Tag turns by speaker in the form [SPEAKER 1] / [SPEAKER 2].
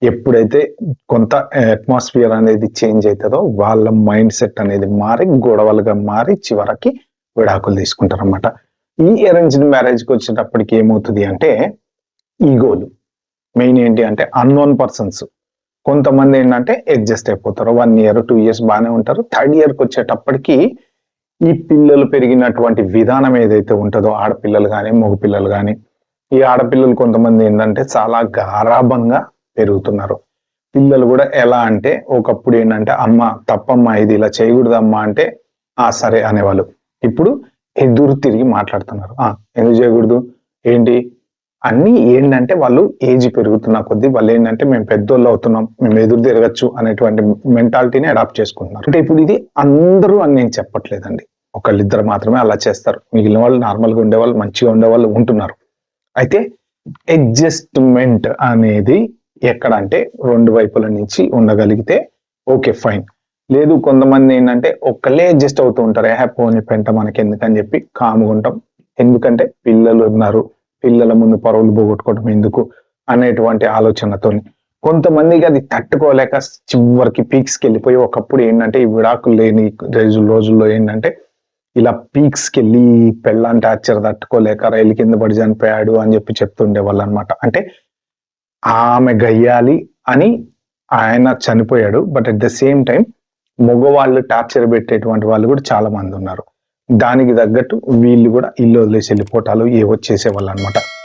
[SPEAKER 1] ఎప్పుడైతే కొంత అట్మాస్ఫియర్ అనేది చేంజ్ అవుతుందో వాళ్ళ మైండ్ సెట్ అనేది మారి గొడవలుగా మారి చివరికి విడాకులు తీసుకుంటారన్నమాట. ఈ అరేంజ్డ్ మ్యారేజ్కి వచ్చేటప్పటికి ఏమవుతుంది అంటే ఈగోలు మెయిన్ ఏంటి అంటే అన్నోన్ పర్సన్స్. కొంతమంది ఏంటంటే అడ్జస్ట్ అయిపోతారు 1 ఇయర్ 2 ఇయర్స్ బాగానే ఉంటారు. 3rd ఇయర్కి వచ్చేటప్పటికి ఈ పిల్లలు పెరిగినటువంటి విధానం ఏదైతే ఉంటుందో ఆడపిల్లలు కానీ మగ పిల్లలు కానీ, ఈ ఆడపిల్లలు కొంతమంది ఏంటంటే చాలా గారాబంగా పెరుగుతున్నారు. పిల్లలు కూడా ఎలా అంటే ఒకప్పుడు ఏంటంటే అమ్మ తప్పమ్మా ఇది ఇలా చేయకూడదమ్మా అంటే సరే అనేవాళ్ళు. ఇప్పుడు ఎదురు తిరిగి మాట్లాడుతున్నారు. ఎందుకు చేయకూడదు ఏంటి అన్ని ఏంటంటే వాళ్ళు ఏజ్ పెరుగుతున్న కొద్దీ వాళ్ళు ఏంటంటే మేము పెద్దోళ్ళు అవుతున్నాం, మేము ఎదురు తిరగచ్చు అనేటువంటి మెంటాలిటీని అడాప్ట్ చేసుకుంటున్నారు. అంటే ఇప్పుడు ఇది అందరూ అని నేను చెప్పట్లేదండి, ఒకళ్ళిద్దరు మాత్రమే అలా చేస్తారు. మిగిలిన వాళ్ళు నార్మల్గా ఉండేవాళ్ళు మంచిగా ఉండేవాళ్ళు ఉంటున్నారు. అయితే అడ్జస్ట్మెంట్ అనేది ఎక్కడ అంటే 2 వైపుల నుంచి ఉండగలిగితే ఓకే ఫైన్. లేదు కొంతమంది ఏంటంటే ఒక్కళ్ళే అడ్జస్ట్ అవుతూ ఉంటారు. పోనీ పెంట మనకి ఎందుకని చెప్పి కామ్గా ఉంటాం. ఎందుకంటే పిల్లలు ఉన్నారు, పిల్లల ముందు పరువులు పోగొట్టుకోవడం ఎందుకు అనేటువంటి ఆలోచనతోని కొంతమందికి అది తట్టుకోలేక చివరికి పీక్స్కి వెళ్ళిపోయి ఒకప్పుడు ఏంటంటే ఈ విడాకులు లేని రోజుల్లో ఏంటంటే ఇలా పీక్స్కి వెళ్ళి పెళ్ళాంటి టార్చర్ తట్టుకోలేక రైలు కింద పడి చనిపోయాడు అని చెప్పి చెప్తుండేవాళ్ళు అనమాట. అంటే ఆమె గయ్యాలి అని ఆయన చనిపోయాడు, but at the same time మగవాళ్ళు టార్చర్ పెట్టేటువంటి వాళ్ళు కూడా చాలా మంది ఉన్నారు. దానికి తగ్గట్టు వీళ్ళు కూడా ఇల్లు వదిలేసి వెళ్ళిపోవటాలు ఏవో చేసేవాళ్ళు అనమాట.